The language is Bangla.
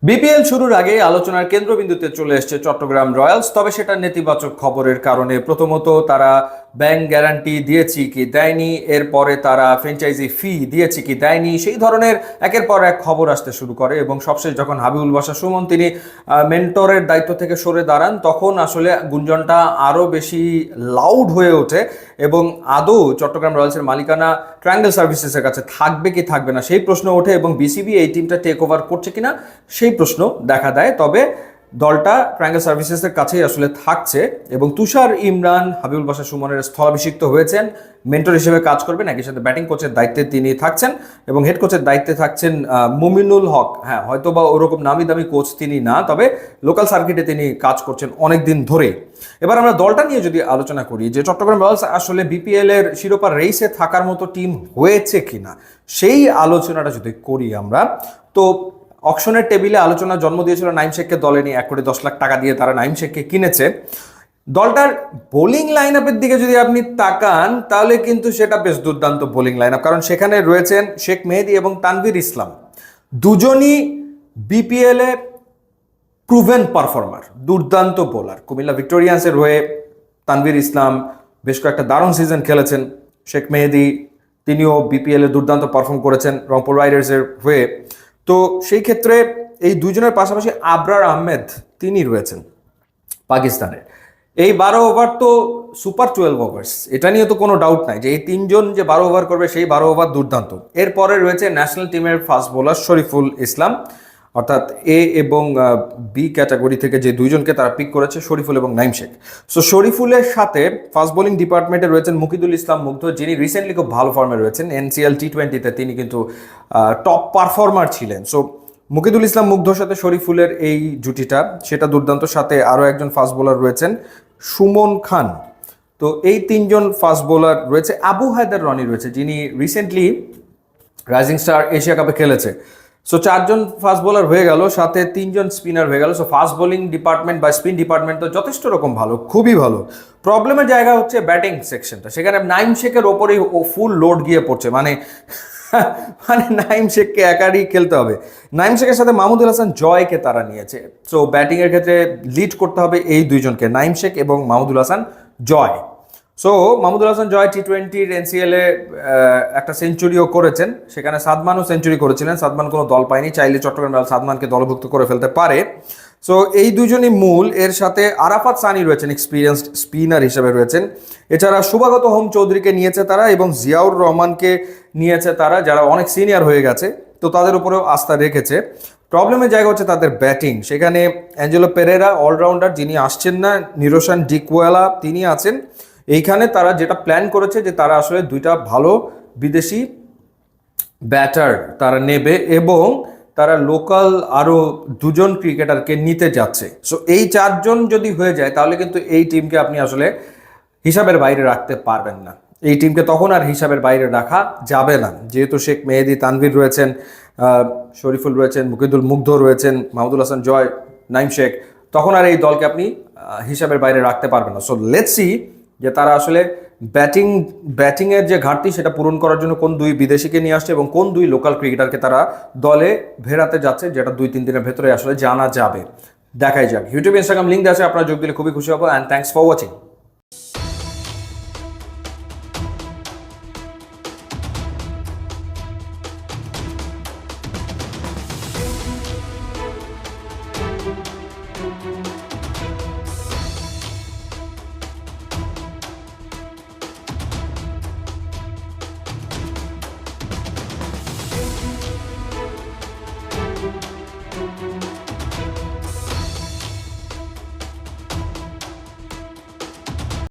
বিপিএল শুরুর আগে আলোচনার কেন্দ্রবিন্দুতে চলে এসেছে চট্টগ্রাম রয়্যালস, তবে সেটা নেতিবাচক খবরের কারণে। প্রথমত, তারা ব্যাংক গ্যারান্টি দিয়েছে কি দেয়নি, এরপরে তারা ফ্র্যাঞ্চাইজি ফি দিয়েছে কি দেয়নি, সেই ধরনের একের পর এক খবর আসতে শুরু করে। এবং সবশেষ যখন হাবিবুল বাশা সুমন তিনি মেন্টরের দায়িত্ব থেকে সরে দাঁড়ান, তখন আসলে গুঞ্জনটা আরও বেশি লাউড হয়ে ওঠে। এবং আদৌ চট্টগ্রাম রয়্যালসের মালিকানা ট্রায়াঙ্গেল সার্ভিসেসের কাছে থাকবে কি থাকবে না সেই প্রশ্ন ওঠে, এবং বিসিবি এই টিমটা টেক ওভার করছে কিনা সেই প্রশ্ন দেখা দেয়। তবে দলটা ট্রায়াঙ্গেল সার্ভিসেসের কাছেই আসলে থাকছে, এবং তুষার ইমরান হাবিবুল বাশা সুমনের স্থলাভিষিক্ত হয়েছেন, মেন্টর হিসেবে কাজ করবেন, একই সাথে ব্যাটিং কোচের দায়িত্বে তিনি থাকছেন, এবং হেড কোচের দায়িত্বে থাকছেন মুমিনুল হক। হ্যাঁ, হয়তো বা ওরকম নামি দামি কোচ তিনি না, তবে লোকাল সার্কিটে তিনি কাজ করছেন অনেক দিন ধরে। এবার আমরা দলটা নিয়ে যদি আলোচনা করি, যে চট্টগ্রাম রয়্যালস আসলে বিপিএল এর শিরোপা রেসে থাকার মতো টিম হয়েছে কিনা, সেই আলোচনাটা যদি করি আমরা, তো অকশনের টেবিলে আলোচনা জন্ম দিয়েছিল নাইম শেখকে দলে নিয়ে। 1,10,00,000 টাকা দিয়ে তারা নাইম শেখকে কিনেছে। দলটার বোলিং লাইন আপের দিকে যদি আপনি তাকান, তাহলে কিন্তু সেটা বেশ দুর্দান্ত বোলিং লাইন আপ, কারণ সেখানে রয়েছেন শেখ মেহেদী এবং তানভীর ইসলাম, দুজনই বিপিএল এ প্রুভেন পারফর্মার, দুর্দান্ত বোলার। কুমিল্লা ভিক্টোরিয়ান্সের হয়ে তানভীর ইসলাম বেশ কয়েকটা দারুণ সিজন খেলেছেন। শেখ মেহেদী তিনিও বিপিএল এ দুর্দান্ত পারফর্ম করেছেন রংপুর রাইডার্সের হয়ে। তো সেই ক্ষেত্রে এই দুজনের পাশাপাশি আবরার আহমেদ তিনি রয়েছেন পাকিস্তানের। এই 12 ওভার তো সুপার 12 ওভার্স, এটা নিয়ে তো কোনো ডাউট নাই যে এই তিনজন যে 12 ওভার করবে সেই 12 ওভার দুর্দান্ত। এরপরে রয়েছে ন্যাশনাল টিমের ফাস্ট বোলার শরীফুল ইসলাম, অর্থাৎ এ এবং বি ক্যাটাগরি থেকে যে দুইজনকে তারা পিক করেছে, শরীফুল এবং নাইম শেখ। সো শরীফুলের সাথে ফাস্ট বোলিং ডিপার্টমেন্টে রয়েছেন মুকিদুল ইসলাম মুগ্ধ, যিনি রিসেন্টলি খুব ভালো ফর্মে রয়েছেন। এনসিএল টি20তে তিনি কিন্তু টপ পারফর্মার ছিলেন। সো মুকিদুল ইসলাম মুগ্ধর সাথে শরীফুলের এই জুটিটা সেটা দুর্দান্ত। সাথে আরও একজন ফাস্ট বোলার রয়েছেন সুমন খান। তো এই তিনজন ফাস্ট বোলার রয়েছে। আবু হায়দার রনি রয়েছে, যিনি রিসেন্টলি রাইজিং স্টার এশিয়া কাপে খেলেছে। সো 4 জন ফাস্ট বোলার হয়ে গেল, সাথে 3 জন স্পিনার হয়ে গেল। সো ফাস্ট বোলিং ডিপার্টমেন্ট বা স্পিন ডিপার্টমেন্ট তো যথেষ্ট রকম ভালো, খুবই ভালো। প্রবলেমের জায়গা হচ্ছে ব্যাটিং সেকশনটা, সেখানে নাইম শেখের ওপরেই ফুল লোড গিয়ে পড়ছে। মানে নাইম শেখকে একারই খেলতে হবে। নাইম শেখের সাথে মাহমুদুল হাসান জয়কে তারা নিয়েছে। সো ব্যাটিংয়ের ক্ষেত্রে লিড করতে হবে এই দুইজনকে, নাইম শেখ এবং মাহমুদুল হাসান জয়। সো মাহমুদুল হাসান জয় টি20 এনসিএল এ একটা সেঞ্চুরিও করেছেন, সেখানে সাদমানও সেঞ্চুরি করেছিলেন। সাদমান কোনো দল পায়নি, চাইলে চট্টগ্রাম রয়্যালস সাদমানকে দলভুক্ত করে ফেলতে পারে। সো এই দুজনই মূল। এর সাথে আরাফাত সানি রয়েছেন, এক্সপিরিয়েন্সড স্পিনার হিসেবে রয়েছেন। এছাড়া শুভাগত হোম চৌধুরীকে নিয়েছে তারা, এবং জিয়াউর রহমানকে নিয়েছে তারা, যারা অনেক সিনিয়র হয়ে গেছে, তো তাদের উপরেও আস্থা রেখেছে। প্রবলেমের জায়গা হচ্ছে তাদের ব্যাটিং। সেখানে অ্যাঞ্জেলো পেরেরা অলরাউন্ডার, যিনি আসছেন না, নিরোশান ডিকওয়ালা তিনি আছেন। এইখানে তারা যেটা প্ল্যান করেছে যে তারা আসলে 2টা ভালো বিদেশি ব্যাটার তারা নেবে, এবং তারা লোকাল আরও 2 জন ক্রিকেটারকে নিতে যাচ্ছে। সো এই 4 জন যদি হয়ে যায়, তাহলে কিন্তু এই টিমকে আপনি আসলে হিসাবের বাইরে রাখতে পারবেন না। এই টিমকে তখন আর হিসাবের বাইরে রাখা যাবে না, যেহেতু শেখ মেহেদী, তানভীর রয়েছেন, শরীফুল রয়েছেন, মুকিদুল মুগ্ধ রয়েছেন, মাহমুদুল হাসান জয়, নাইম শেখ, তখন আর এই দলকে আপনি হিসাবের বাইরে রাখতে পারবেন না। সো লেটস সি যে তারা আসলে ব্যাটিংয়ের যে ঘাটতি সেটা পূরণ করার জন্য কোন 2 বিদেশিকে নিয়ে আসছে এবং কোন 2 লোকাল ক্রিকেটারকে তারা দলে ভেড়াতে যাচ্ছে, যেটা 2-3 দিনের ভেতরে আসলে জানা যাবে। দেখাই যাক। ইউটিউব, ইনস্টাগ্রাম লিঙ্ক আছে, আপনারা যোগ দিলে খুবই খুশি হবো। And thanks for watching.